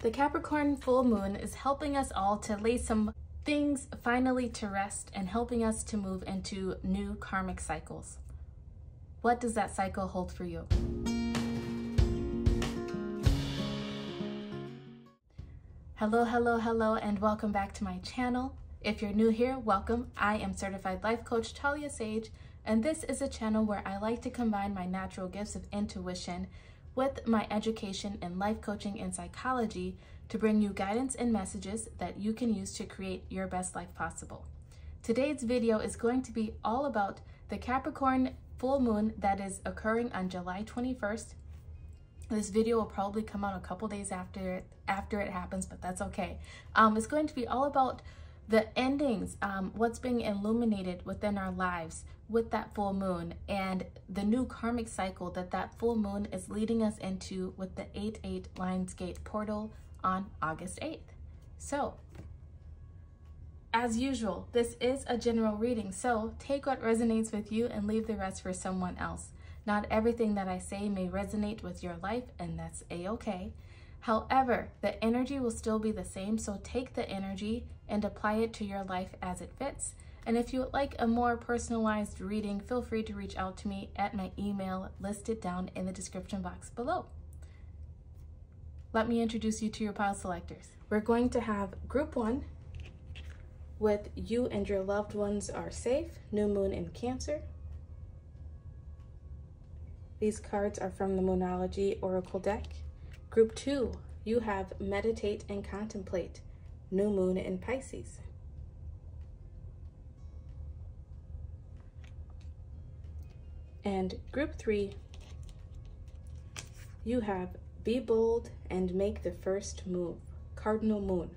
The Capricorn full moon is helping us all to lay some things finally to rest and helping us to move into new karmic cycles. What does that cycle hold for you? Hello, hello, hello, and welcome back to my channel. If you're new here, welcome. I am certified life coach Talia Sage, and this is a channel where I like to combine my natural gifts of intuition with my education in life coaching and psychology to bring you guidance and messages that you can use to create your best life possible. Today's video is going to be all about the Capricorn full moon that is occurring on July 21st. This video will probably come out a couple days after it happens, but that's okay. It's going to be all about the endings, what's being illuminated within our lives with that full moon, and the new karmic cycle that full moon is leading us into with the 8/8 lionsgate portal on August 8th. So, as usual, this is a general reading, so take what resonates with you and leave the rest for someone else. Not everything that I say may resonate with your life, and that's a-okay. However, the energy will still be the same, so take the energy and apply it to your life as it fits. And if you would like a more personalized reading, feel free to reach out to me at my email listed down in the description box below. Let me introduce you to your pile selectors. We're going to have group 1 with You and Your Loved Ones Are Safe, New Moon in Cancer. These cards are from the Moonology Oracle deck. Group 2, you have Meditate and Contemplate, New Moon in Pisces. And group 3, you have Be Bold and Make the First Move, Cardinal Moon.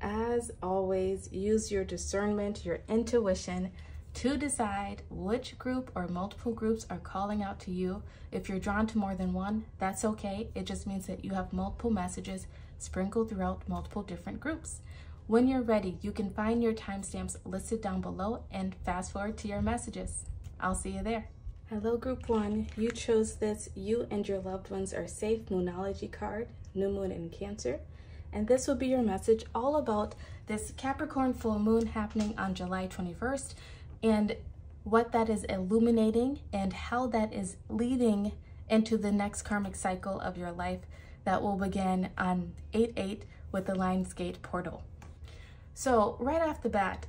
As always, use your discernment, your intuition, to decide which group or multiple groups are calling out to you. If you're drawn to more than one, that's okay. It just means that you have multiple messages sprinkled throughout multiple different groups. When you're ready, you can find your timestamps listed down below and fast forward to your messages. I'll see you there. Hello, group 1. You chose this You and Your Loved Ones Are Safe Moonology card, New Moon in Cancer. And this will be your message all about this Capricorn full moon happening on July 21st and what that is illuminating and how that is leading into the next karmic cycle of your life that will begin on 8/8 with the Lionsgate portal. So right off the bat,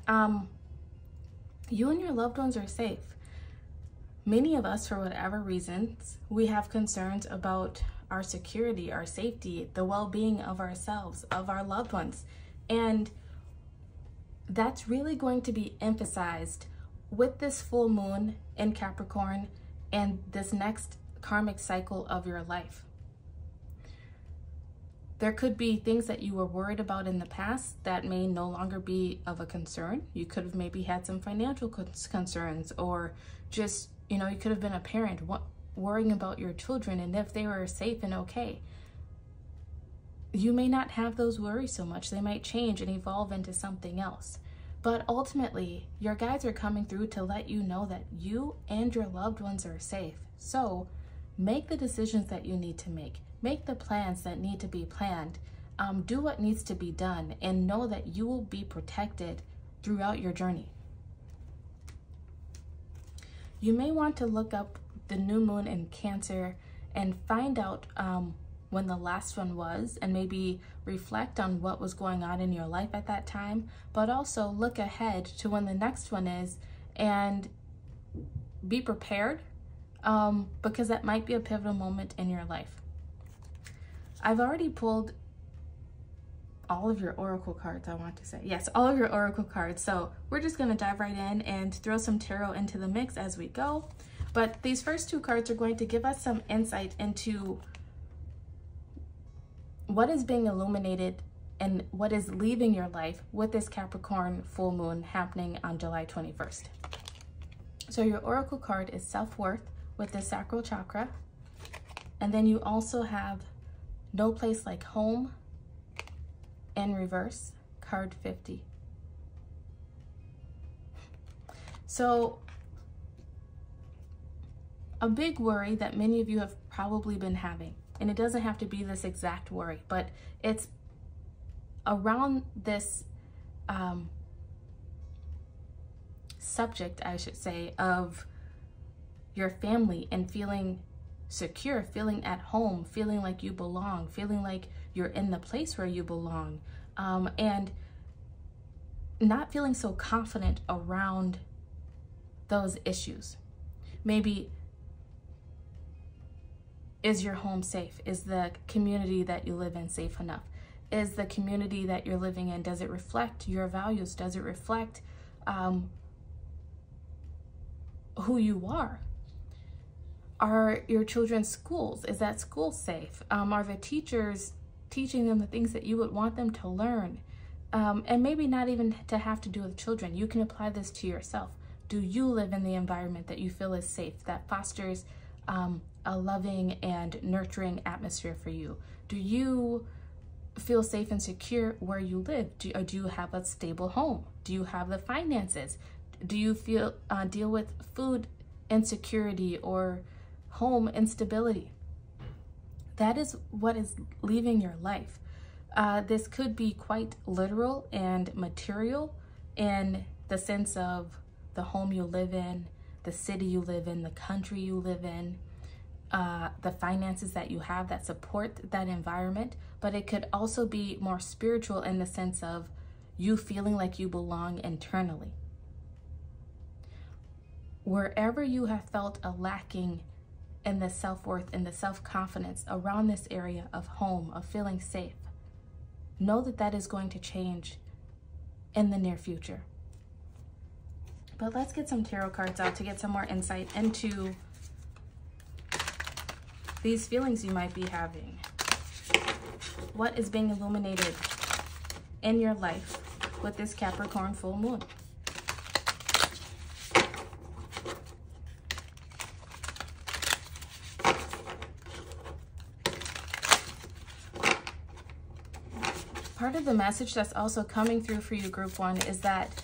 you and your loved ones are safe. Many of us, for whatever reasons, we have concerns about our security, our safety, the well-being of ourselves, of our loved ones. And that's really going to be emphasized with this full moon in Capricorn and this next karmic cycle of your life. There could be things that you were worried about in the past that may no longer be of a concern. You could have maybe had some financial concerns, or just, you could have been a parent worrying about your children and if they were safe and okay. You may not have those worries so much. They might change and evolve into something else. But ultimately, your guides are coming through to let you know that you and your loved ones are safe. So make the decisions that you need to make. Make the plans that need to be planned. Do what needs to be done, and know that you will be protected throughout your journey. You may want to look up the new moon in Cancer and find out when the last one was, and maybe reflect on what was going on in your life at that time, but also look ahead to when the next one is and be prepared, because that might be a pivotal moment in your life. I've already pulled all of your oracle cards, I want to say. Yes, all of your oracle cards. So we're just going to dive right in and throw some tarot into the mix as we go. But these first 2 cards are going to give us some insight into what is being illuminated and what is leaving your life with this Capricorn full moon happening on July 21st. So your oracle card is self-worth with the sacral chakra. And then you also have No Place Like Home in reverse, card 50. So a big worry that many of you have probably been having And it doesn't have to be this exact worry, but it's around this subject, I should say, of your family and feeling secure, feeling at home, feeling like you belong, feeling like you're in the place where you belong, and not feeling so confident around those issues. Maybe, is your home safe? Is the community that you live in safe enough? Is the community that you're living in, does it reflect your values? Does it reflect who you are? Are your children's schools, is that school safe? Are the teachers teaching them the things that you would want them to learn? And maybe not even to have to do with children. You can apply this to yourself. Do you live in the environment that you feel is safe, that fosters a loving and nurturing atmosphere for you? Do you feel safe and secure where you live? Do you have a stable home? Do you have the finances? Do you deal with food insecurity or home instability? That is what is leaving your life. This could be quite literal and material in the sense of the home you live in, the city you live in, the country you live in, the finances that you have that support that environment. But it could also be more spiritual in the sense of you feeling like you belong internally. Wherever you have felt a lacking in the self-worth and the self-confidence around this area of home, of feeling safe, know that that is going to change in the near future. But let's get some tarot cards out to get some more insight into these feelings you might be having. What is being illuminated in your life with this Capricorn full moon? Part of the message that's also coming through for you, Group 1, is that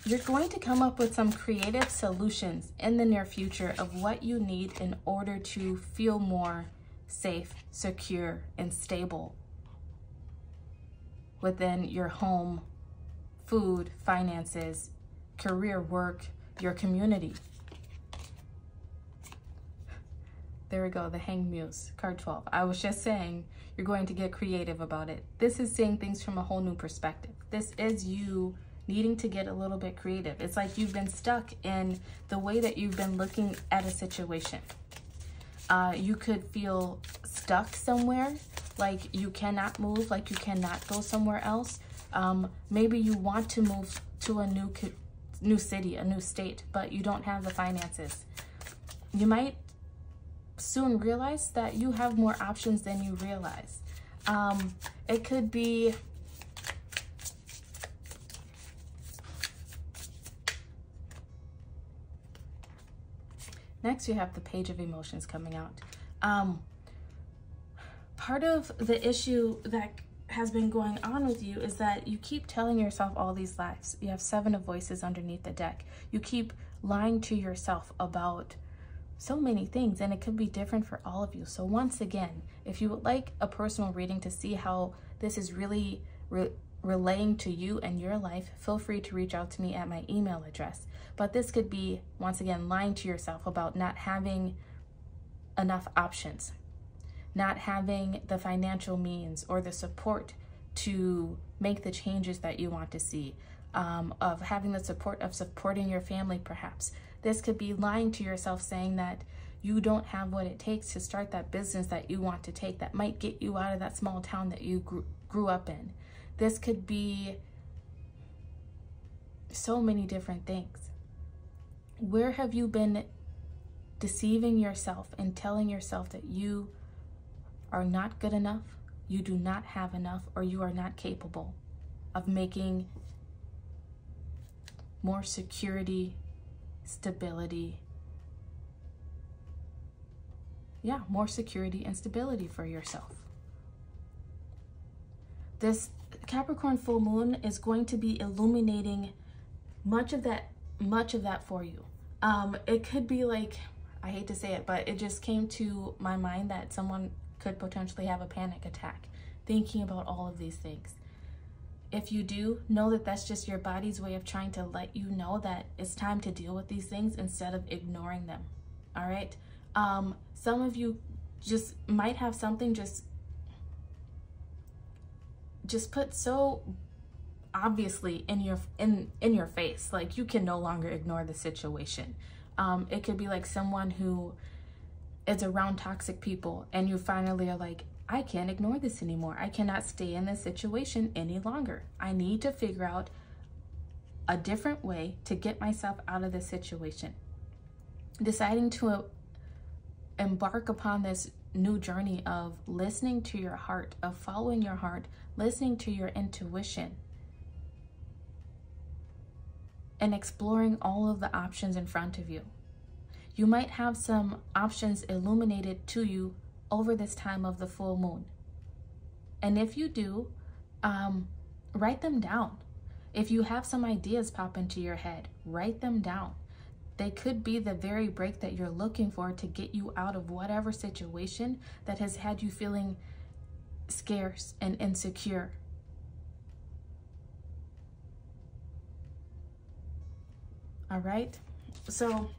you're going to come up with some creative solutions in the near future of what you need in order to feel more safe, secure, and stable within your home, food, finances, career, work, your community. There we go, the Hanged Muse, card 12. I was just saying you're going to get creative about it. This is seeing things from a whole new perspective. This is you needing to get a little bit creative. It's like you've been stuck in the way that you've been looking at a situation. You could feel stuck somewhere, like you cannot move, like you cannot go somewhere else. Maybe you want to move to a new city, a new state, but you don't have the finances. You might soon realize that you have more options than you realize. It could be next. You have the Page of Emotions coming out. Part of the issue that has been going on with you is that you keep telling yourself all these lies. You have 7 of Voices underneath the deck. You keep lying to yourself about so many things, and it could be different for all of you. So once again, if you would like a personal reading to see how this is really relaying to you and your life, feel free to reach out to me at my email address. But this could be, once again, lying to yourself about not having enough options, not having the financial means or the support to make the changes that you want to see, of having the support of supporting your family perhaps. This could be lying to yourself, saying that you don't have what it takes to start that business that you want to take that might get you out of that small town that you grew up in. This could be so many different things. Where have you been deceiving yourself and telling yourself that you are not good enough, you do not have enough, or you are not capable of making more security, stability, more security and stability for yourself? This Capricorn full moon is going to be illuminating much of that for you. It could be like, I hate to say it, but it just came to my mind that someone could potentially have a panic attack, thinking about all of these things. If you do, know that that's just your body's way of trying to let you know that it's time to deal with these things instead of ignoring them. All right. Some of you just might have something just put so obviously in your face, like you can no longer ignore the situation. It could be like someone who is around toxic people and you finally are like, I can't ignore this anymore. I cannot stay in this situation any longer. I need to figure out a different way to get myself out of this situation. Deciding to embark upon this new journey of listening to your heart, of following your heart, listening to your intuition, and exploring all of the options in front of you. You might have some options illuminated to you over this time of the full moon. And if you do, write them down. If you have some ideas pop into your head, write them down. They could be the very break that you're looking for to get you out of whatever situation that has had you feeling scarce and insecure. All right, so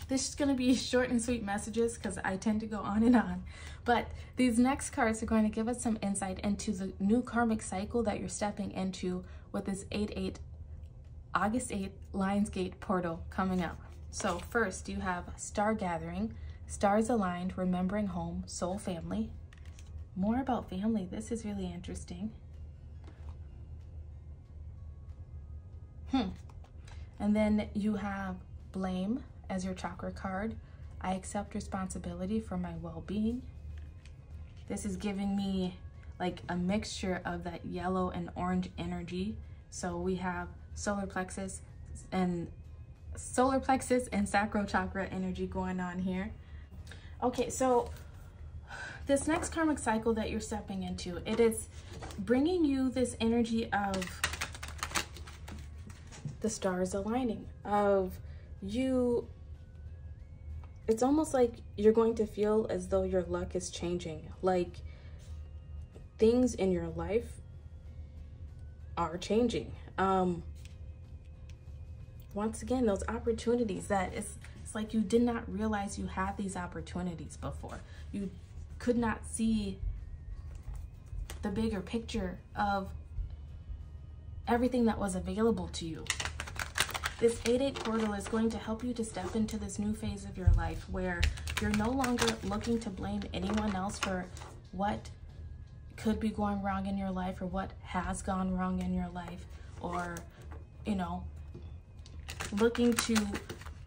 this is going to be short and sweet messages because I tend to go on and on. But these next cards are going to give us some insight into the new karmic cycle that you're stepping into with this 8/8, August 8th, Lionsgate portal coming up. So first you have Star Gathering, Stars Aligned, Remembering Home, Soul Family. More about family. This is really interesting. And then you have Blame as your chakra card. I accept responsibility for my well-being. This is giving me like a mixture of that yellow and orange energy. So we have solar plexus and sacral chakra energy going on here. Okay, so this next karmic cycle that you're stepping into, it is bringing you this energy of the stars aligning, of you. It's almost like you're going to feel as though your luck is changing, like things in your life are changing. Once again, those opportunities that it's like you did not realize you had these opportunities before. You could not see the bigger picture of everything that was available to you. This 8/8 portal is going to help you to step into this new phase of your life where you're no longer looking to blame anyone else for what could be going wrong in your life or what has gone wrong in your life, or, you know, looking to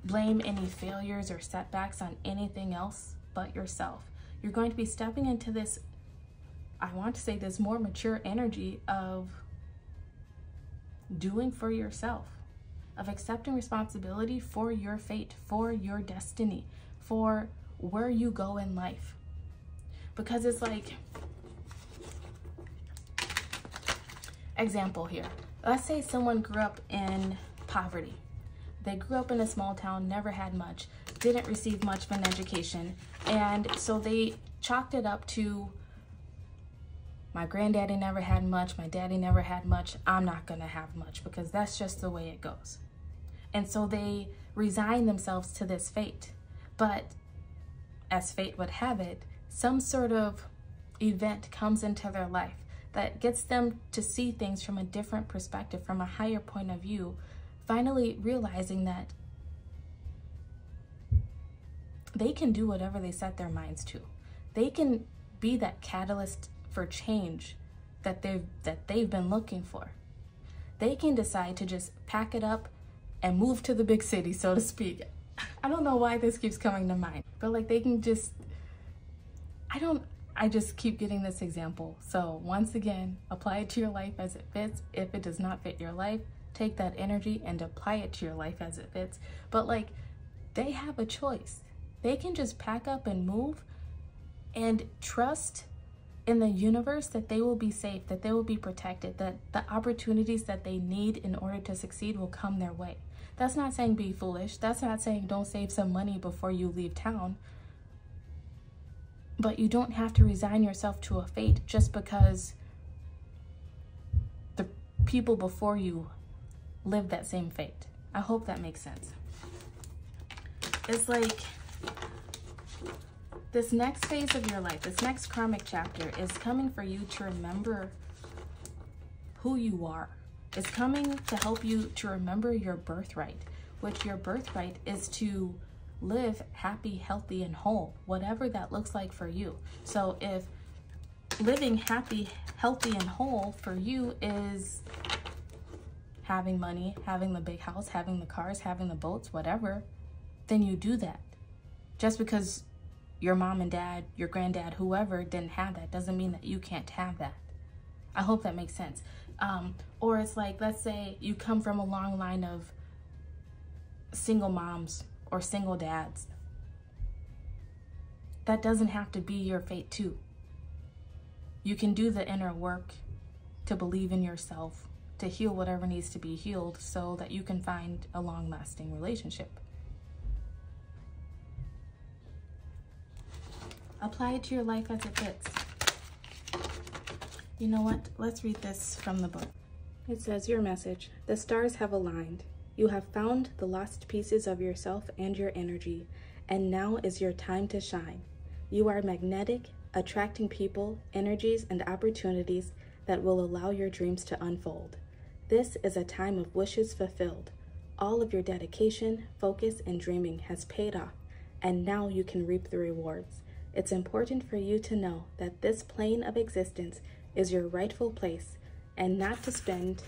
blame any failures or setbacks on anything else but yourself. You're going to be stepping into this, I want to say, this more mature energy of doing for yourself, of accepting responsibility for your fate, for your destiny, for where you go in life. Because it's like, example here, let's say someone grew up in poverty. They grew up in a small town, never had much, didn't receive much of an education, and so they chalked it up to, my granddaddy never had much, my daddy never had much, I'm not gonna have much because that's just the way it goes. And so they resign themselves to this fate. But as fate would have it, some sort of event comes into their life that gets them to see things from a different perspective, from a higher point of view, finally realizing that they can do whatever they set their minds to. They can be that catalyst for change that they've been looking for. They can decide to just pack it up and move to the big city, so to speak. I don't know why this keeps coming to mind, but like they can just, I just keep getting this example. So once again, apply it to your life as it fits. If it does not fit your life, take that energy and apply it to your life as it fits. But like, they have a choice. They can just pack up and move and trust in the universe that they will be safe, that they will be protected, that the opportunities that they need in order to succeed will come their way. That's not saying be foolish. That's not saying don't save some money before you leave town. But you don't have to resign yourself to a fate just because the people before you lived that same fate. I hope that makes sense. It's like this next phase of your life, this next karmic chapter is coming for you to remember who you are. It's coming to help you to remember your birthright, which your birthright is to live happy, healthy, and whole, whatever that looks like for you. So if living happy, healthy, and whole for you is having money, having the big house, having the cars, having the boats, whatever, then you do that. Just because your mom and dad, your granddad, whoever didn't have that doesn't mean that you can't have that. I hope that makes sense. Or it's like, let's say you come from a long line of single moms or single dads. That doesn't have to be your fate too. You can do the inner work to believe in yourself, to heal whatever needs to be healed so that you can find a long-lasting relationship. Apply it to your life as it fits. You know what? Let's read this from the book. It says, your message. The stars have aligned. You have found the lost pieces of yourself and your energy, and now is your time to shine. You are magnetic, attracting people, energies, and opportunities that will allow your dreams to unfold. This is a time of wishes fulfilled. All of your dedication, focus, and dreaming has paid off, and now you can reap the rewards. It's important for you to know that this plane of existence is your rightful place, and not to spend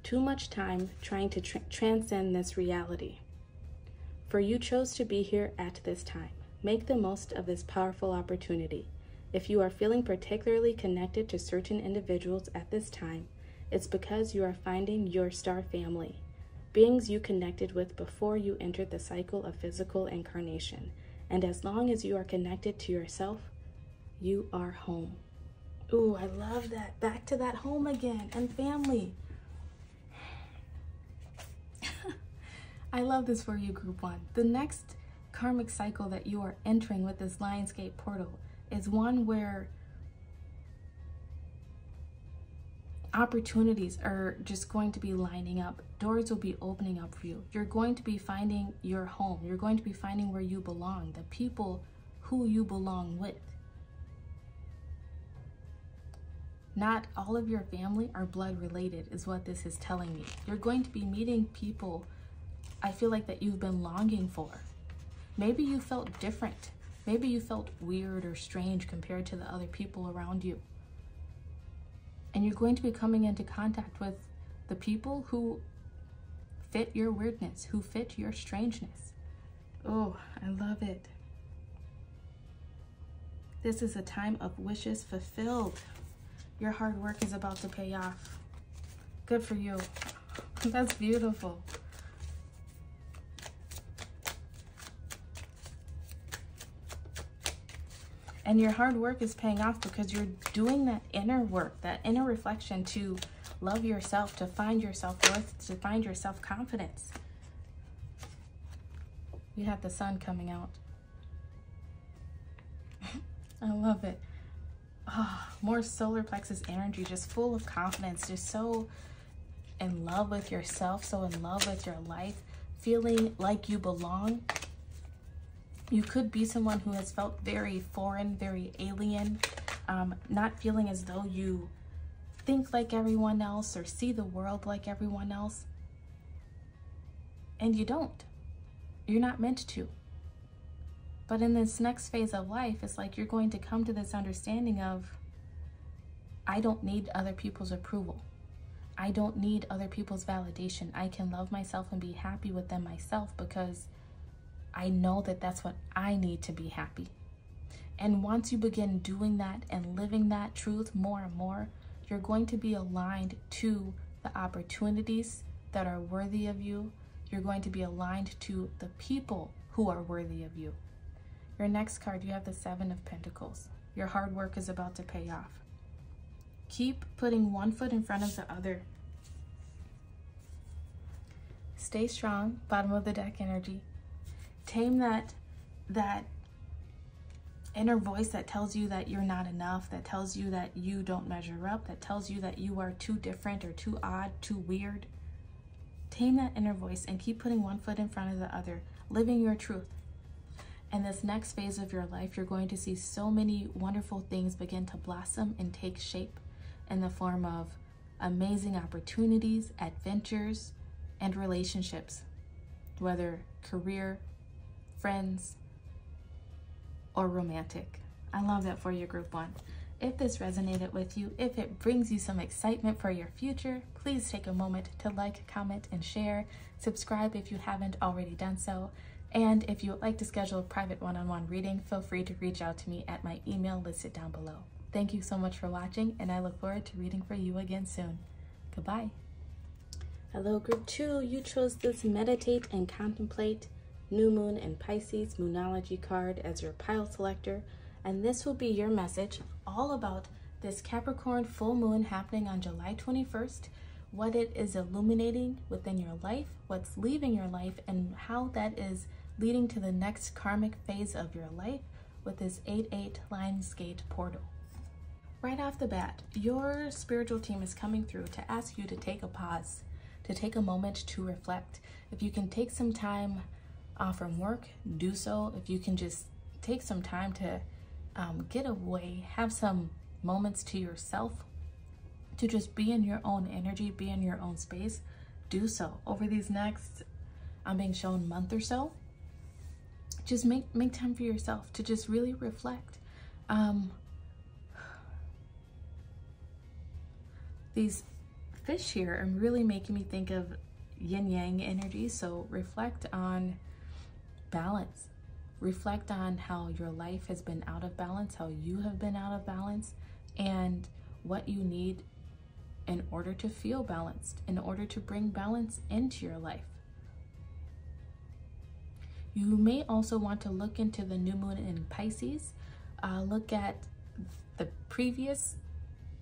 too much time trying to transcend this reality. For you chose to be here at this time. Make the most of this powerful opportunity. If you are feeling particularly connected to certain individuals at this time, it's because you are finding your star family, beings you connected with before you entered the cycle of physical incarnation. And as long as you are connected to yourself, you are home. Ooh, I love that. Back to that home again and family. I love this for you, Group 1. The next karmic cycle that you are entering with this lionsgate portal is one where opportunities are just going to be lining up. Doors will be opening up for you. You're going to be finding your home. You're going to be finding where you belong, the people who you belong with. Not all of your family are blood related is what this is telling me. You're going to be meeting people I feel like that you've been longing for. Maybe you felt different. Maybe you felt weird or strange compared to the other people around you. And you're going to be coming into contact with the people who fit your weirdness, who fit your strangeness. Oh, I love it. This is a time of wishes fulfilled. Your hard work is about to pay off. Good for you. That's beautiful. And your hard work is paying off because you're doing that inner work, that inner reflection to love yourself, to find your self-worth, to find your self-confidence. You have the sun coming out. I love it. Oh, more solar plexus energy, just full of confidence, just so in love with yourself, so in love with your life, feeling like you belong. You could be someone who has felt very foreign, very alien, not feeling as though you think like everyone else or see the world like everyone else. And you don't. You're not meant to. But in this next phase of life, it's like you're going to come to this understanding of, I don't need other people's approval. I don't need other people's validation. I can love myself and be happy with them myself because I know that that's what I need to be happy. And once you begin doing that and living that truth more and more, you're going to be aligned to the opportunities that are worthy of you. You're going to be aligned to the people who are worthy of you. Your next card, you have the 7 of Pentacles. Your hard work is about to pay off. Keep putting one foot in front of the other. Stay strong, bottom of the deck energy. Tame that inner voice that tells you that you're not enough, that tells you that you don't measure up, that tells you that you are too different or too odd, too weird. Tame that inner voice and keep putting one foot in front of the other, living your truth. And this next phase of your life, you're going to see so many wonderful things begin to blossom and take shape in the form of amazing opportunities, adventures, and relationships, whether career, friends, or romantic. I love that for you, Group 1. If this resonated with you, if it brings you some excitement for your future, please take a moment to like, comment, and share. Subscribe if you haven't already done so. And if you would like to schedule a private one-on-one reading, feel free to reach out to me at my email listed down below. Thank you so much for watching, and I look forward to reading for you again soon. Goodbye. Hello, Group 2. You chose this Meditate and Contemplate New Moon in Pisces Moonology card as your pile selector, and this will be your message all about this Capricorn full moon happening on July 21st, what it is illuminating within your life, what's leaving your life, and how that is leading to the next karmic phase of your life with this 8/8 lionsgate portal. Right off the bat, your spiritual team is coming through to ask you to take a pause, to take a moment to reflect. If you can take some time off from work, do so. If you can just take some time to get away, have some moments to yourself, to just be in your own energy, be in your own space, do so. Over these next, I'm being shown, month or so, just make time for yourself to just really reflect. These fish here are really making me think of yin-yang energy, so reflect on balance. Reflect on how your life has been out of balance, how you have been out of balance, and what you need in order to feel balanced, in order to bring balance into your life. You may also want to look into the new moon in Pisces. Look at the previous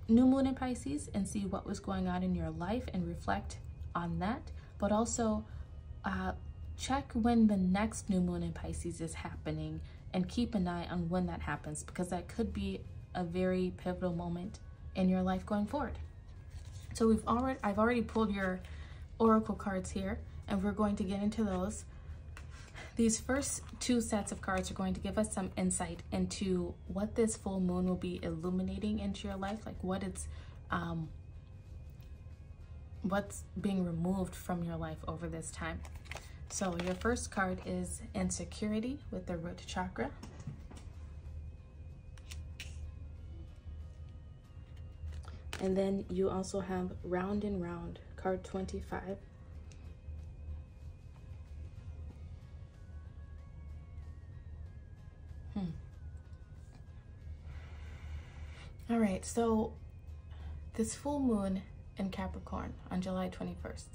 new moon in Pisces and see what was going on in your life and reflect on that. But also check when the next new moon in Pisces is happening and keep an eye on when that happens, because that could be a very pivotal moment in your life going forward. So I've already pulled your oracle cards here, and we're going to get into those. These first two sets of cards are going to give us some insight into what this full moon will be illuminating into your life, like what's being removed from your life over this time. So your first card is insecurity with the root chakra. And then you also have round and round, card 25. All right, so this full moon in Capricorn on July 21st.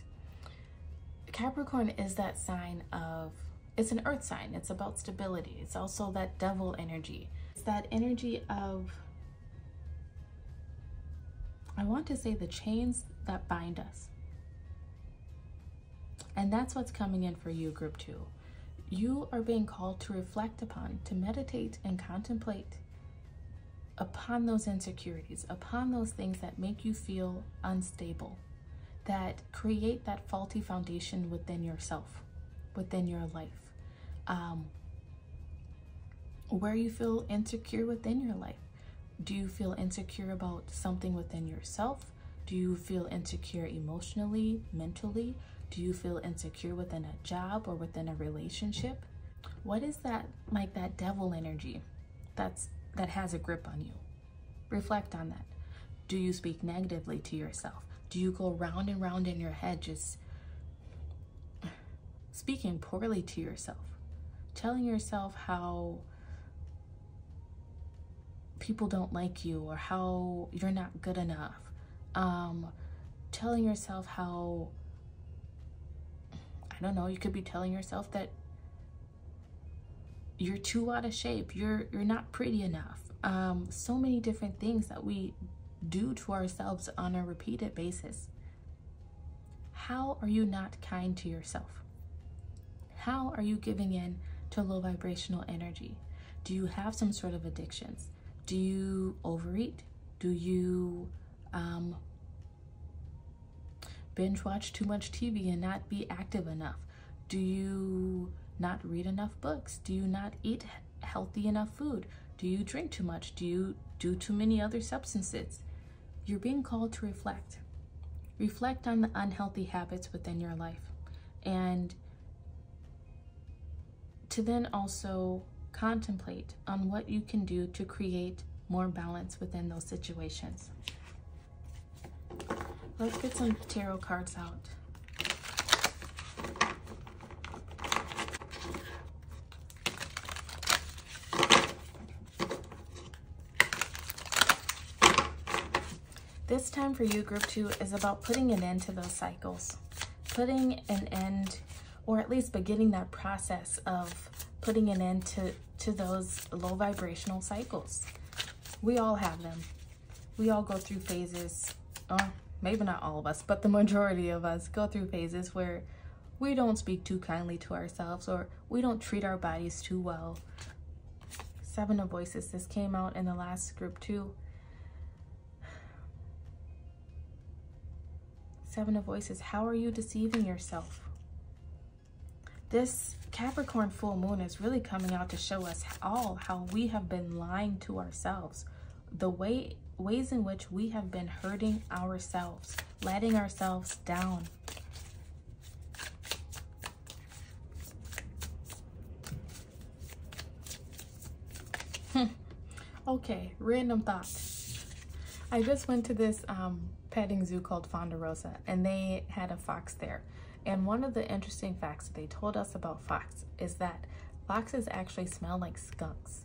Capricorn is that sign of, it's an earth sign. It's about stability. It's also that devil energy. It's that energy of, I want to say, the chains that bind us. And that's what's coming in for you, Group 2. You are being called to reflect upon, to meditate and contemplate upon those insecurities, upon those things that make you feel unstable, that create that faulty foundation within yourself, within your life, where you feel insecure within your life. Do you feel insecure about something within yourself? Do you feel insecure emotionally, mentally? Do you feel insecure within a job or within a relationship? What is that, like that devil energy that has a grip on you? Reflect on that. Do you speak negatively to yourself? Do you go round and round in your head just speaking poorly to yourself? Telling yourself how people don't like you or how you're not good enough. Telling yourself how, I don't know, you could be telling yourself that you're too out of shape, you're not pretty enough. So many different things that we do to ourselves on a repeated basis. How are you not kind to yourself? How are you giving in to low vibrational energy? Do you have some sort of addictions? Do you overeat? Do you binge watch too much TV and not be active enough? Do you not read enough books? Do you not eat healthy enough food? Do you drink too much? Do you do too many other substances? You're being called to reflect. Reflect on the unhealthy habits within your life, and to then also contemplate on what you can do to create more balance within those situations. Let's get some tarot cards out. This time for you, group 2, is about putting an end to those cycles. Putting an end, or at least beginning that process of putting an end to those low vibrational cycles. We all have them. We all go through phases, maybe not all of us, but the majority of us go through phases where we don't speak too kindly to ourselves, or we don't treat our bodies too well. 7 of Voices, this came out in the last group 2. 7 of Voices, how are you deceiving yourself? This Capricorn full moon is really coming out to show us all how we have been lying to ourselves. The ways in which we have been hurting ourselves, letting ourselves down. Okay, random thought. I just went to this petting zoo called Fonderosa, and they had a fox there. And one of the interesting facts that they told us about fox is that foxes actually smell like skunks,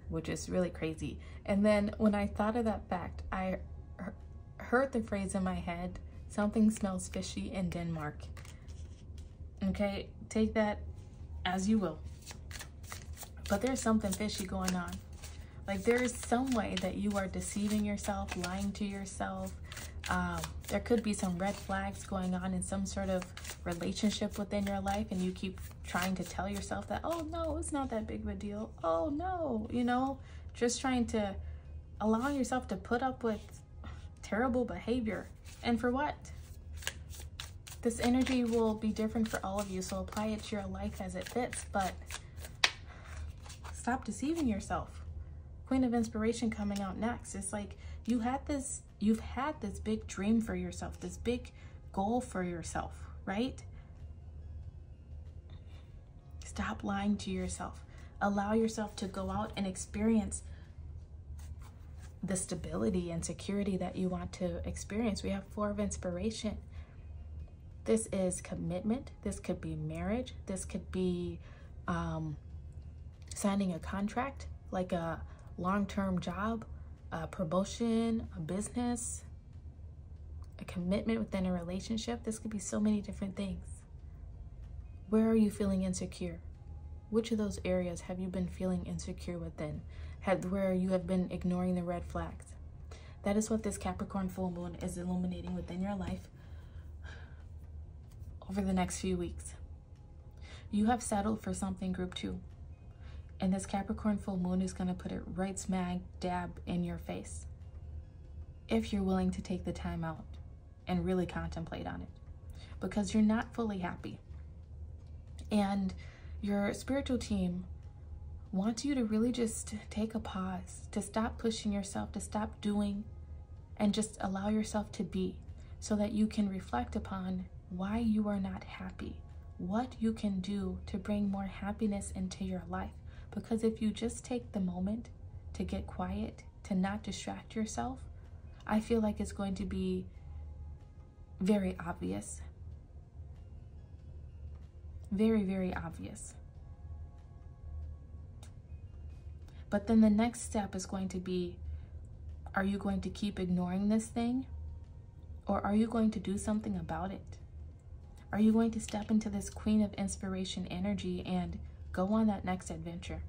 which is really crazy. And then when I thought of that fact, I heard the phrase in my head, something smells fishy in Denmark. Okay, take that as you will. But there's something fishy going on. Like, there is some way that you are deceiving yourself, lying to yourself. There could be some red flags going on in some sort of relationship within your life, and you keep trying to tell yourself that, oh no, it's not that big of a deal. Oh no, you know, just trying to allow yourself to put up with terrible behavior. And for what? This energy will be different for all of you, so apply it to your life as it fits, but stop deceiving yourself. Queen of Inspiration coming out next. It's like you've had this big dream for yourself, this big goal for yourself, right? Stop lying to yourself. Allow yourself to go out and experience the stability and security that you want to experience. We have 4 of Inspiration. This is commitment. This could be marriage. This could be signing a contract, like a long-term job, a promotion, a business, a commitment within a relationship. This could be so many different things. Where are you feeling insecure? Which of those areas have you been feeling insecure within? Where you have been ignoring the red flags? That is what this Capricorn full moon is illuminating within your life over the next few weeks. You have settled for something, group 2. And this Capricorn full moon is going to put it right smack dab in your face, if you're willing to take the time out and really contemplate on it, because you're not fully happy. And your spiritual team wants you to really just take a pause, to stop pushing yourself, to stop doing, and just allow yourself to be, so that you can reflect upon why you are not happy, what you can do to bring more happiness into your life. Because if you just take the moment to get quiet, to not distract yourself, I feel like it's going to be very obvious. Very, very obvious. But then the next step is going to be, are you going to keep ignoring this thing? Or are you going to do something about it? Are you going to step into this Queen of Inspiration energy and go on that next adventure?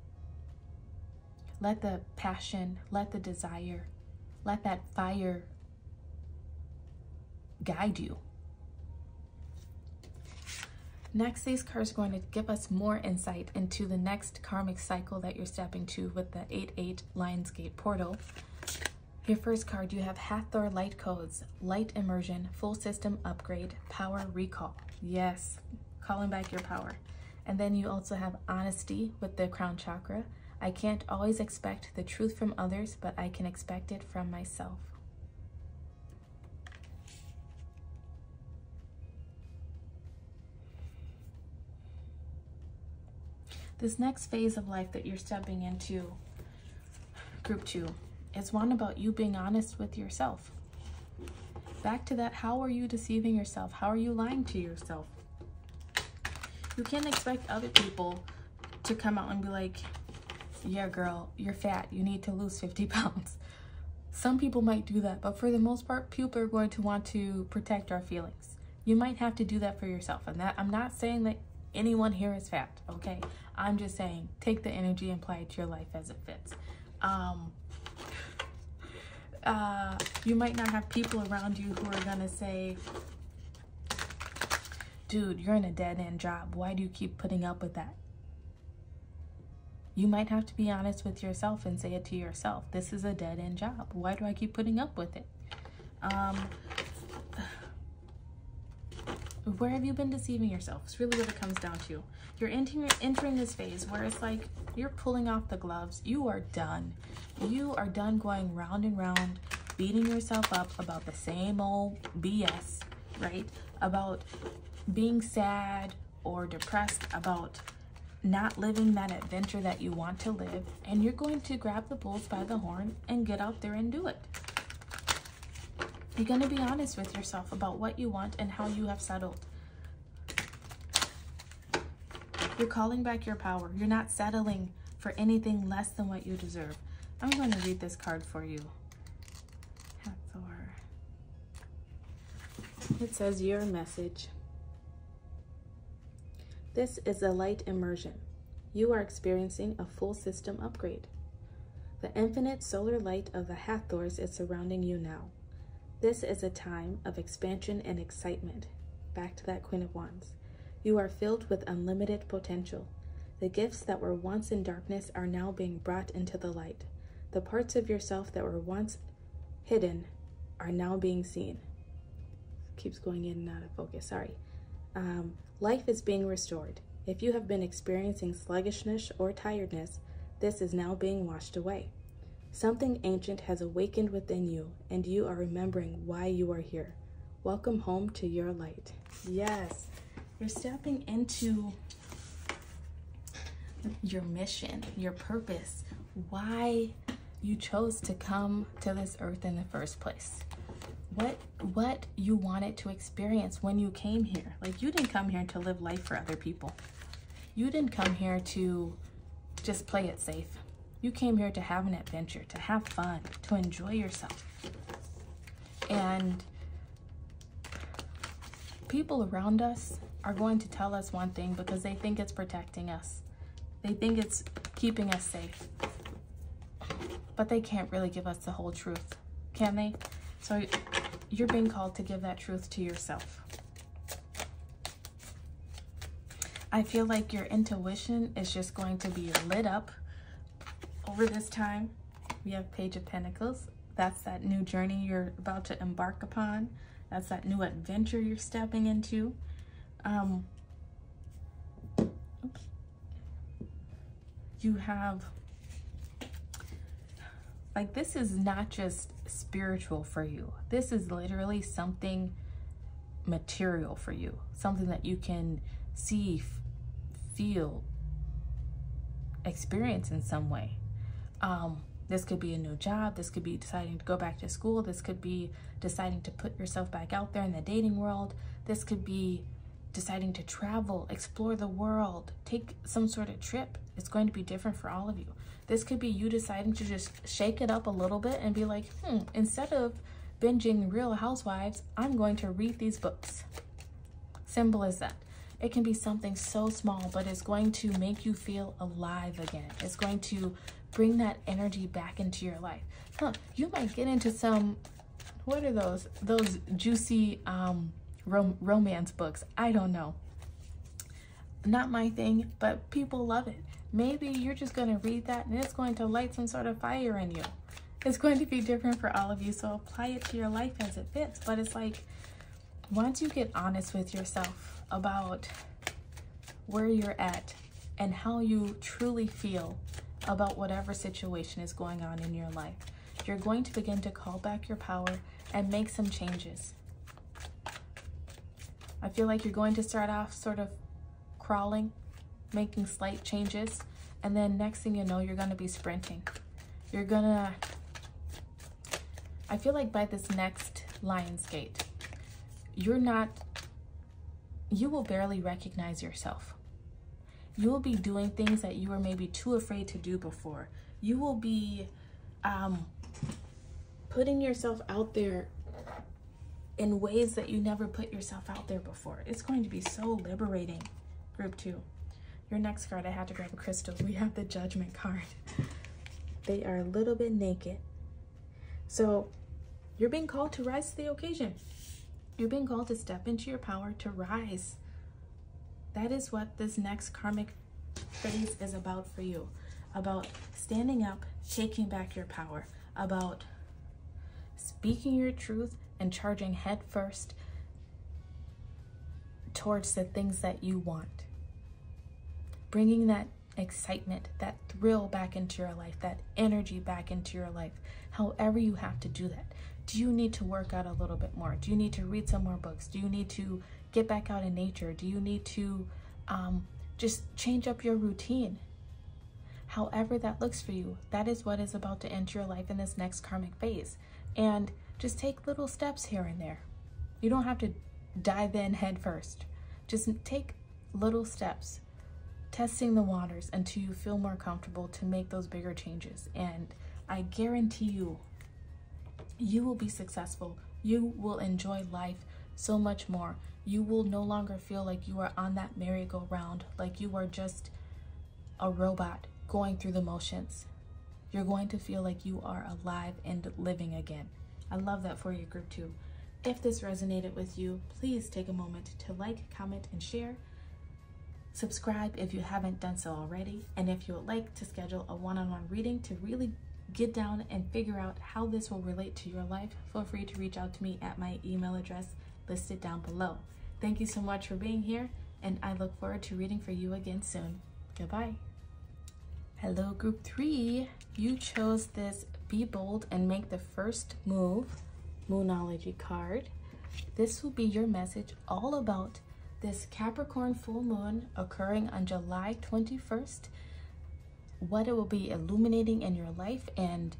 Let the passion, let the desire, let that fire guide you. Next, these cards are going to give us more insight into the next karmic cycle that you're stepping to with the 8-8 lionsgate portal. Your first card, you have Hathor light codes, light immersion, full system upgrade, power recall. Yes, calling back your power. And then you also have honesty with the crown chakra. I can't always expect the truth from others, but I can expect it from myself. This next phase of life that you're stepping into, group 2, is one about you being honest with yourself. Back to that, how are you deceiving yourself? How are you lying to yourself? You can't expect other people to come out and be like, yeah, girl, you're fat. You need to lose 50 pounds. Some people might do that, but for the most part, people are going to want to protect our feelings. You might have to do that for yourself. And that, I'm not saying that anyone here is fat, okay? I'm just saying, take the energy and apply it to your life as it fits. You might not have people around you who are gonna say, dude, you're in a dead-end job. Why do you keep putting up with that? You might have to be honest with yourself and say it to yourself. This is a dead-end job. Why do I keep putting up with it? Where have you been deceiving yourself? It's really what it comes down to. You're entering this phase where it's like you're pulling off the gloves. You are done. You are done going round and round, beating yourself up about the same old BS, right? About being sad or depressed about not living that adventure that you want to live. And you're going to grab the bulls by the horn and get out there and do it. You're going to be honest with yourself about what you want and how you have settled. You're calling back your power. You're not settling for anything less than what you deserve. I'm going to read this card for you. Hathor. It says, your message. This is a light immersion. You are experiencing a full system upgrade. The infinite solar light of the Hathors is surrounding you now. This is a time of expansion and excitement. Back to that Queen of Wands. You are filled with unlimited potential. The gifts that were once in darkness are now being brought into the light. The parts of yourself that were once hidden are now being seen. Keeps going in and out of focus, sorry. Life is being restored. If you have been experiencing sluggishness or tiredness, this is now being washed away. Something ancient has awakened within you, and you are remembering why you are here. Welcome home to your light. Yes, you're stepping into your mission, your purpose, why you chose to come to this earth in the first place. What you wanted to experience when you came here. Like, you didn't come here to live life for other people. You didn't come here to just play it safe. You came here to have an adventure, to have fun, to enjoy yourself. And people around us are going to tell us one thing because they think it's protecting us. They think it's keeping us safe. But they can't really give us the whole truth, can they? So you're being called to give that truth to yourself. I feel like your intuition is just going to be lit up over this time. We have Page of Pentacles. That's that new journey you're about to embark upon. That's that new adventure you're stepping into. You have, like, this is not just spiritual for you. This is literally something material for you. Something that you can see, feel, experience in some way. This could be a new job. This could be deciding to go back to school. This could be deciding to put yourself back out there in the dating world. This could be deciding to travel, explore the world, take some sort of trip. It's going to be different for all of you. This could be you deciding to just shake it up a little bit and be like, instead of binging Real Housewives, I'm going to read these books. Simple as that. It can be something so small, but it's going to make you feel alive again. It's going to bring that energy back into your life. You might get into some, what are those juicy romance books. I don't know. not my thing, but people love it. Maybe you're just going to read that and it's going to light some sort of fire in you. It's going to be different for all of you, so apply it to your life as it fits. But it's like, once you get honest with yourself about where you're at and how you truly feel about whatever situation is going on in your life, you're going to begin to call back your power and make some changes. I feel like you're going to start off sort of crawling, making slight changes, and then next thing you know, you're going to be sprinting. You're gonna, I feel like by this next lionsgate, you will barely recognize yourself. You will be doing things that you were maybe too afraid to do before. You will be putting yourself out there in ways that you never put yourself out there before. It's going to be so liberating. Group 2. Your next card, I had to grab a crystal. We have the Judgment card. They are a little bit naked. So you're being called to rise to the occasion. You're being called to step into your power, to rise. That is what this next karmic phase is about for you. About standing up, taking back your power. About speaking your truth and charging head first towards the things that you want. Bringing that excitement, that thrill back into your life, that energy back into your life, however you have to do that. Do you need to work out a little bit more? Do you need to read some more books? Do you need to get back out in nature? Do you need to just change up your routine? However that looks for you, that is what is about to enter your life in this next karmic phase. And just take little steps here and there. You don't have to dive in head first. Just take little steps, testing the waters until you feel more comfortable to make those bigger changes. And I guarantee you, you will be successful. You will enjoy life so much more. You will no longer feel like you are on that merry-go-round, like you are just a robot going through the motions. You're going to feel like you are alive and living again. I love that for you, Group 2. If this resonated with you, please take a moment to like, comment, and share. Subscribe if you haven't done so already. And if you would like to schedule a one-on-one reading to really get down and figure out how this will relate to your life, feel free to reach out to me at my email address listed down below. Thank you so much for being here, and I look forward to reading for you again soon. Goodbye. Hello, Group 3. You chose this Be Bold and Make the First Move Moonology card. This will be your message all about this Capricorn full moon occurring on July 21st, what it will be illuminating in your life and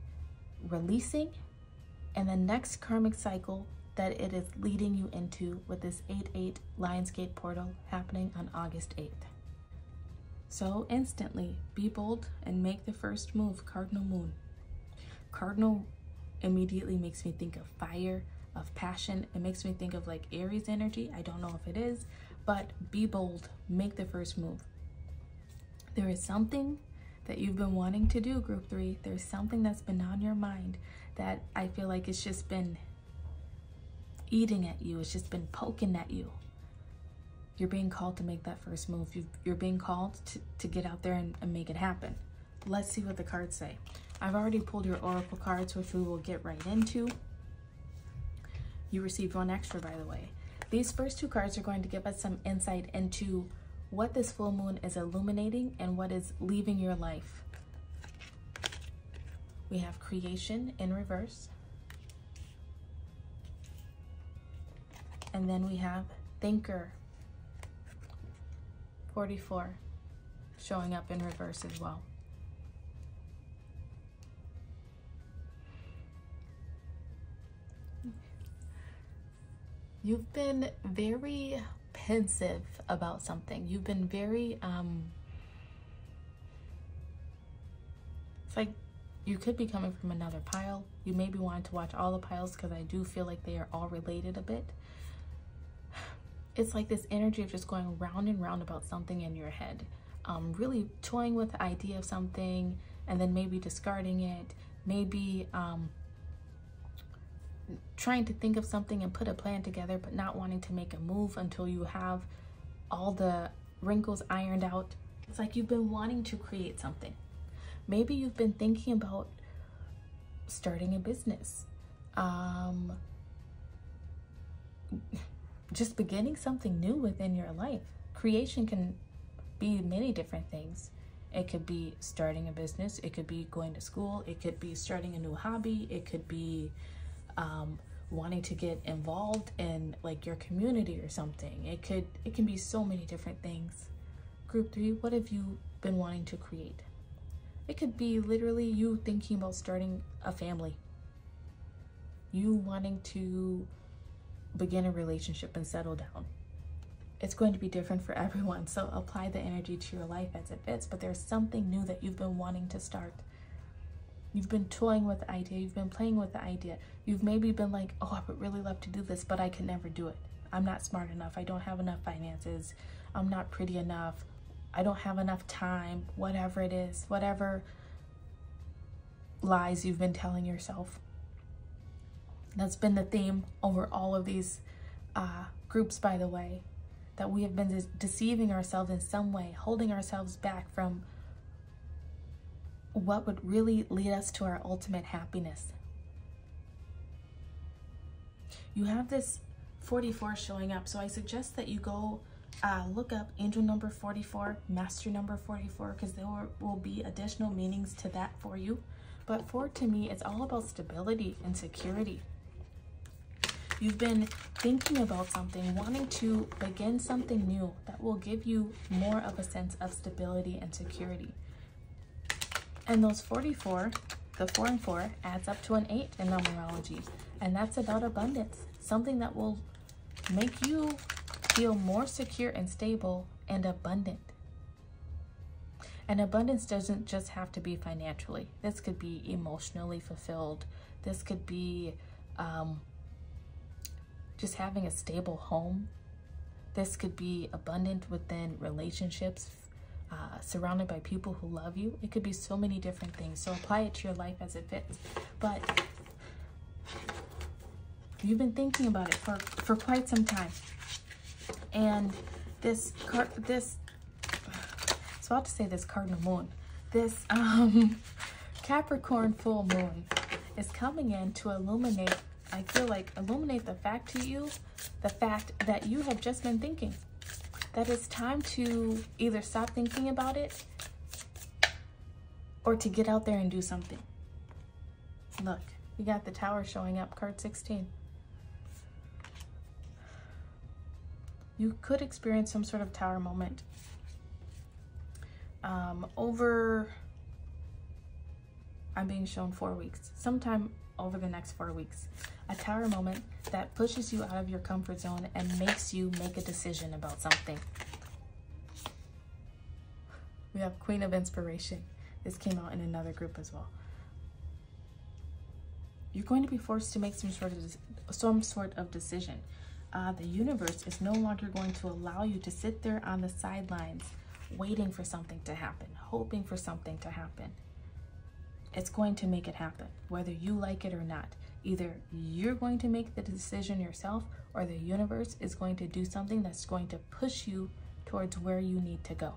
releasing, and the next karmic cycle that it is leading you into with this 8/8 Lionsgate portal happening on August 8th. So instantly, be bold and make the first move, Cardinal Moon. Cardinal immediately makes me think of fire, of passion. It makes me think of like Aries energy. I don't know if it is, but be bold, make the first move. There is something that you've been wanting to do, Group 3. There's something that's been on your mind that I feel like it's just been eating at you. It's just been poking at you. You're being called to make that first move. You're being called to get out there and make it happen. Let's see what the cards say. I've already pulled your oracle cards, which we will get right into. You received one extra, by the way. These first two cards are going to give us some insight into what this full moon is illuminating and what is leaving your life. We have creation in reverse. And then we have thinker, 44, showing up in reverse as well. You've been very pensive about something. You've been very, it's like you could be coming from another pile. You maybe wanted to watch all the piles because I do feel like they are all related a bit. It's like this energy of just going round and round about something in your head. Really toying with the idea of something and then maybe discarding it. Maybe trying to think of something and put a plan together, but not wanting to make a move until you have all the wrinkles ironed out. It's like you've been wanting to create something. Maybe you've been thinking about starting a business. Just beginning something new within your life. Creation can be many different things. It could be starting a business. It could be going to school. It could be starting a new hobby. It could be wanting to get involved in like your community or something. It can be so many different things. Group 3, what have you been wanting to create? It could be literally you thinking about starting a family. You wanting to begin a relationship and settle down. It's going to be different for everyone, so apply the energy to your life as it fits, but there's something new that you've been wanting to start. You've been toying with the idea. You've been playing with the idea. You've maybe been like, oh, I would really love to do this, but I can never do it. I'm not smart enough. I don't have enough finances. I'm not pretty enough. I don't have enough time. Whatever it is, whatever lies you've been telling yourself. That's been the theme over all of these groups, by the way, that we have been deceiving ourselves in some way, holding ourselves back from what would really lead us to our ultimate happiness. You have this 44 showing up, so I suggest that you go look up angel number 44, master number 44, because there will be additional meanings to that for you. But 4, to me, it's all about stability and security. You've been thinking about something, wanting to begin something new that will give you more of a sense of stability and security. And those 44, the 4 and 4, adds up to an 8 in numerology. And that's about abundance. Something that will make you feel more secure and stable and abundant. And abundance doesn't just have to be financially. This could be emotionally fulfilled. This could be just having a stable home. This could be abundant within relationships, surrounded by people who love you. It could be so many different things. So apply it to your life as it fits. But you've been thinking about it for quite some time. And this cardinal moon, this Capricorn full moon is coming in to illuminate, I feel like illuminate the fact to you, the fact that you have just been thinking. That it's time to either stop thinking about it or to get out there and do something. Look, you got the Tower showing up, card 16. You could experience some sort of Tower moment over, I'm being shown 4 weeks, sometime over the next 4 weeks. A Tower moment that pushes you out of your comfort zone and makes you make a decision about something. We have Queen of Inspiration. This came out in another group as well. You're going to be forced to make some sort of decision. The universe is no longer going to allow you to sit there on the sidelines waiting for something to happen, hoping for something to happen. It's going to make it happen, whether you like it or not. Either you're going to make the decision yourself, or the universe is going to do something that's going to push you towards where you need to go.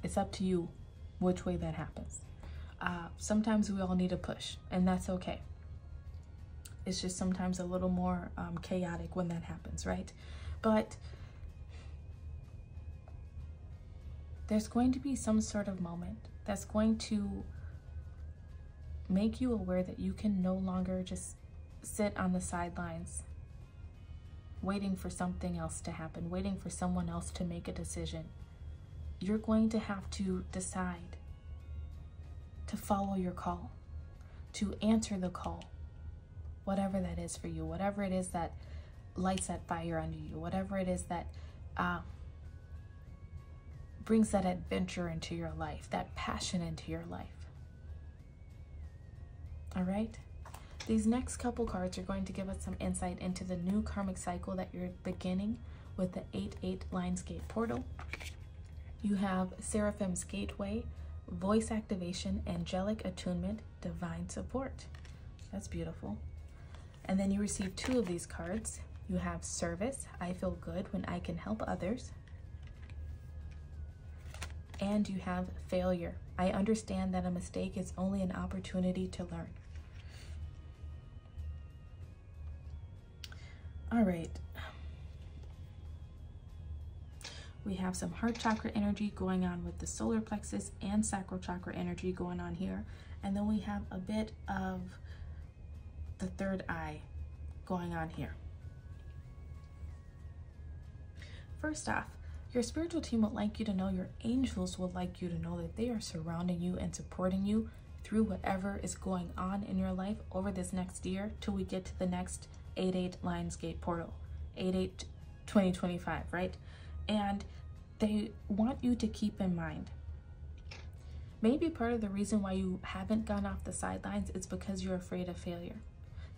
It's up to you which way that happens. Sometimes we all need a push, and that's okay. It's just sometimes a little more chaotic when that happens, right? But there's going to be some sort of moment that's going to make you aware that you can no longer just sit on the sidelines waiting for something else to happen, waiting for someone else to make a decision. You're going to have to decide to follow your call, to answer the call, whatever that is for you, whatever it is that lights that fire under you, whatever it is that brings that adventure into your life, that passion into your life. All right? These next couple cards are going to give us some insight into the new karmic cycle that you're beginning with the 8-8 lionsgate portal. You have Seraphim's Gateway, Voice Activation, Angelic Attunement, Divine Support. That's beautiful. And then you receive 2 of these cards. You have service. I feel good when I can help others. And you have failure. I understand that a mistake is only an opportunity to learn. All right. We have some heart chakra energy going on with the solar plexus and sacral chakra energy going on here. And then we have a bit of the third eye going on here. First off, your spiritual team would like you to know, your angels would like you to know that they are surrounding you and supporting you through whatever is going on in your life over this next year till we get to the next 8/8 Lionsgate portal, 8/8/2025, right? And they want you to keep in mind, maybe part of the reason why you haven't gone off the sidelines is because you're afraid of failure.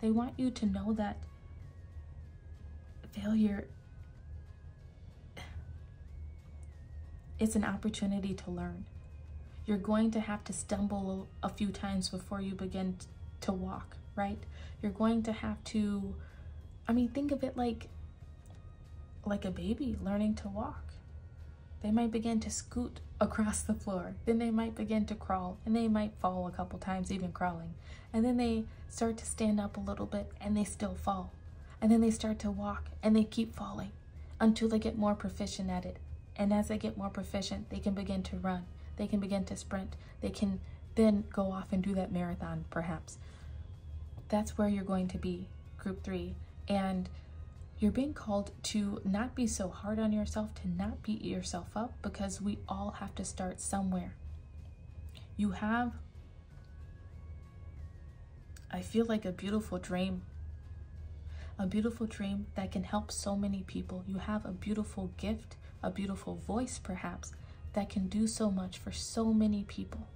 They want you to know that failure is an opportunity to learn. You're going to have to stumble a few times before you begin to walk, right? You're going to have to, think of it like a baby learning to walk. They might begin to scoot across the floor, then they might begin to crawl, and they might fall a couple times even crawling, and then they start to stand up a little bit and they still fall, and then they start to walk and they keep falling until they get more proficient at it. And as they get more proficient, they can begin to run, they can begin to sprint, they can then go off and do that marathon perhaps. That's where you're going to be, group 3. And you're being called to not be so hard on yourself, to not beat yourself up, because we all have to start somewhere. You have, I feel like, a beautiful dream that can help so many people. You have a beautiful gift, a beautiful voice perhaps, that can do so much for so many people.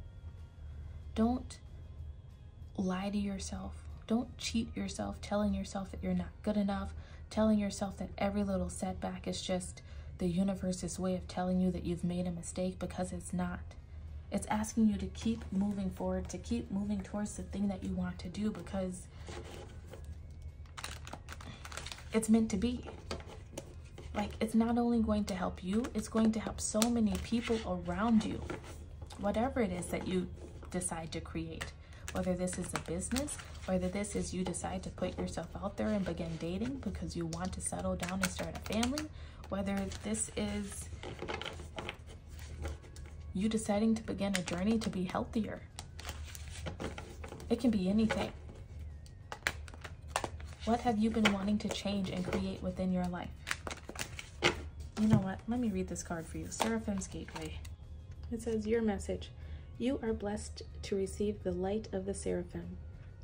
Don't lie to yourself. Don't cheat yourself, telling yourself that you're not good enough, telling yourself that every little setback is just the universe's way of telling you that you've made a mistake, because it's not. It's asking you to keep moving forward, to keep moving towards the thing that you want to do, because it's meant to be. Like, it's not only going to help you, it's going to help so many people around you. Whatever it is that you decide to create, whether this is a business, whether this is you decide to put yourself out there and begin dating because you want to settle down and start a family, whether this is you deciding to begin a journey to be healthier. It can be anything. What have you been wanting to change and create within your life? You know what? Let me read this card for you. Seraphim's Gateway. It says, your message. You are blessed to receive the light of the seraphim.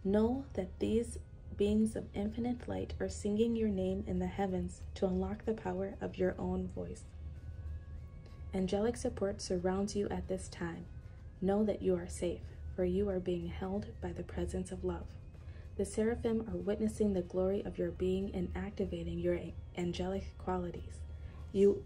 Know that these beings of infinite light are singing your name in the heavens to unlock the power of your own voice. Angelic support surrounds you at this time. Know that you are safe, for you are being held by the presence of love. The seraphim are witnessing the glory of your being and activating your angelic qualities. You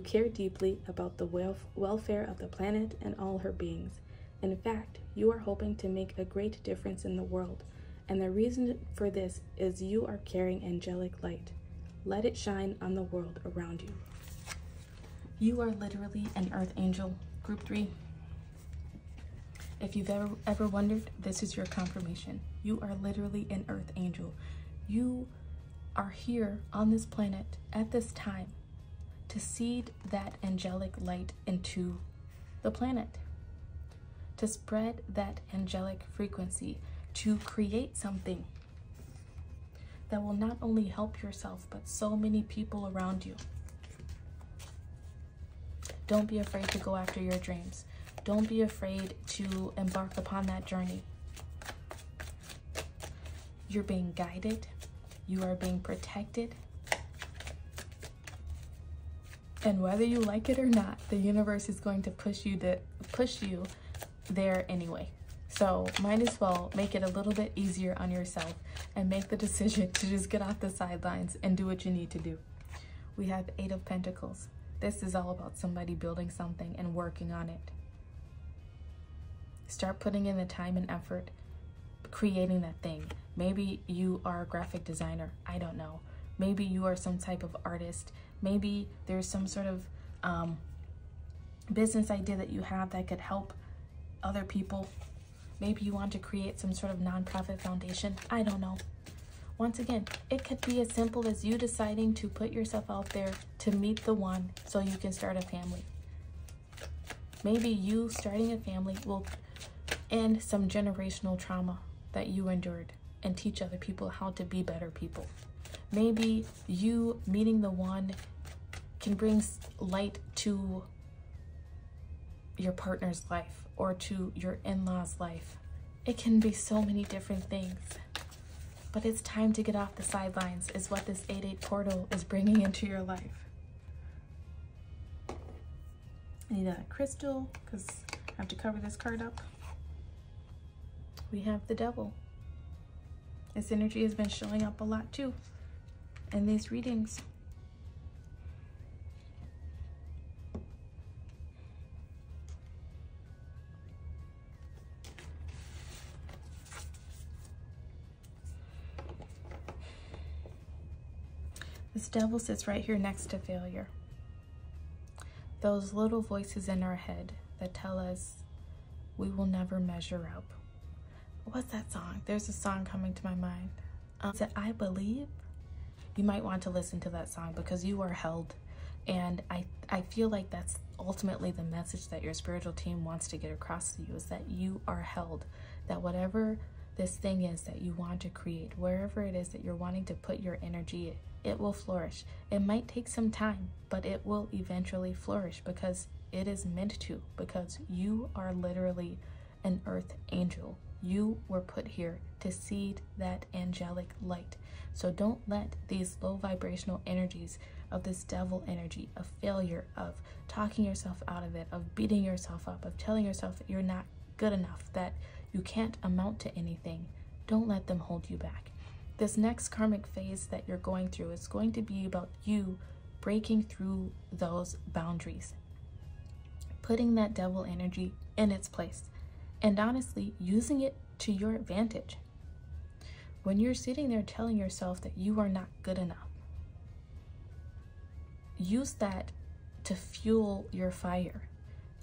care deeply about the welfare of the planet and all her beings. In fact, you are hoping to make a great difference in the world, and the reason for this is you are carrying angelic light. Let it shine on the world around you. You are literally an earth angel, group 3. If you've ever wondered, this is your confirmation. You are literally an earth angel. You are here on this planet at this time to seed that angelic light into the planet, to spread that angelic frequency, to create something that will not only help yourself, but so many people around you. Don't be afraid to go after your dreams. Don't be afraid to embark upon that journey. You're being guided. You are being protected. And whether you like it or not, the universe is going to push you there anyway. So might as well make it a little bit easier on yourself and make the decision to just get off the sidelines and do what you need to do. We have 8 of Pentacles. This is all about somebody building something and working on it. Start putting in the time and effort, creating that thing. Maybe you are a graphic designer. I don't know. Maybe you are some type of artist. Maybe there's some sort of business idea that you have that could help other people. Maybe you want to create some sort of nonprofit foundation. I don't know. Once again, it could be as simple as you deciding to put yourself out there to meet the one so you can start a family. Maybe you starting a family will end some generational trauma that you endured and teach other people how to be better people. Maybe you meeting the one can bring light to your partner's life or to your in-laws' life. It can be so many different things. But it's time to get off the sidelines is what this 8-8 portal is bringing into your life. I need a crystal because I have to cover this card up. We have the Devil. This energy has been showing up a lot too in these readings. This Devil sits right here next to failure. Those little voices in our head that tell us we will never measure up. What's that song? There's a song coming to my mind. Is it I Believe? You might want to listen to that song because you are held. And I feel like that's ultimately the message that your spiritual team wants to get across to you, is that you are held. That whatever this thing is that you want to create, wherever it is that you're wanting to put your energy, it will flourish. It might take some time, but it will eventually flourish because it is meant to, because you are literally an earth angel. You were put here to seed that angelic light. So don't let these low vibrational energies of this devil energy, of failure, of talking yourself out of it, of beating yourself up, of telling yourself that you're not good enough, that you can't amount to anything. Don't let them hold you back. This next karmic phase that you're going through is going to be about you breaking through those boundaries, putting that devil energy in its place, and honestly using it to your advantage. When you're sitting there telling yourself that you are not good enough, use that to fuel your fire.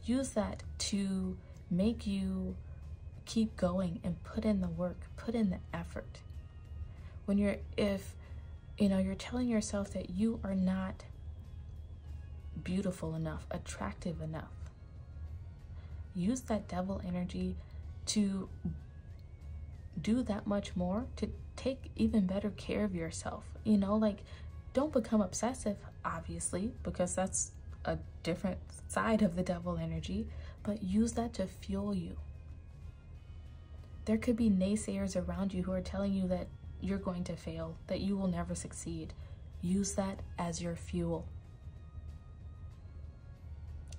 Use that to make you keep going and put in the work, put in the effort. When you're telling yourself that you are not beautiful enough, attractive enough, use that devil energy to do that much more, to take even better care of yourself. Don't become obsessive, obviously, because that's a different side of the devil energy, but use that to fuel you. There could be naysayers around you who are telling you that you're going to fail, that you will never succeed. Use that as your fuel.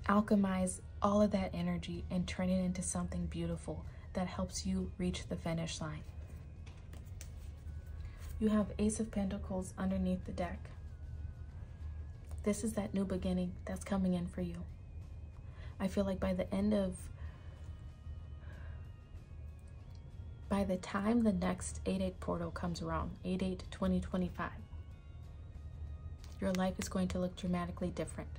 Alchemize all of that energy and turn it into something beautiful that helps you reach the finish line. You have Ace of Pentacles underneath the deck. This is that new beginning that's coming in for you. I feel like by the time the next 8-8 portal comes around, 8/8/2025, your life is going to look dramatically different.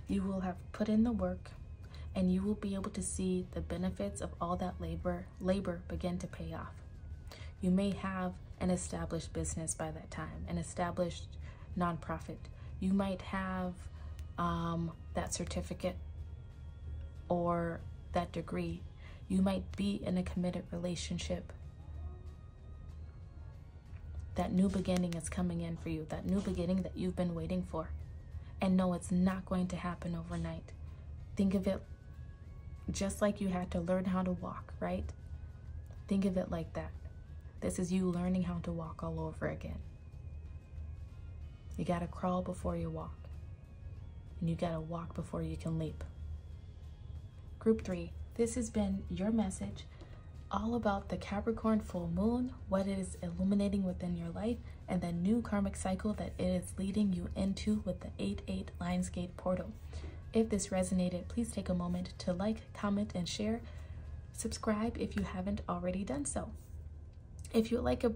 You will have put in the work, and you will be able to see the benefits of all that labor begin to pay off. You may have an established business by that time, an established nonprofit. You might have that certificate or that degree. You might be in a committed relationship. That new beginning is coming in for you, that new beginning that you've been waiting for. And no, it's not going to happen overnight. Think of it just like you had to learn how to walk, right? Think of it like that. This is you learning how to walk all over again. You gotta crawl before you walk. And you gotta walk before you can leap. Group 3, this has been your message all about the Capricorn full moon, what it is illuminating within your life, and the new karmic cycle that it is leading you into with the 8/8 Lionsgate portal. If this resonated, please take a moment to like, comment, and share. Subscribe if you haven't already done so. If you would like a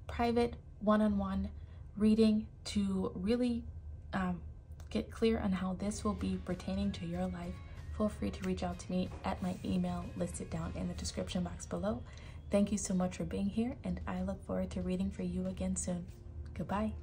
private one-on-one reading to really get clear on how this will be pertaining to your life, feel free to reach out to me at my email listed down in the description box below. Thank you so much for being here, and I look forward to reading for you again soon. Goodbye.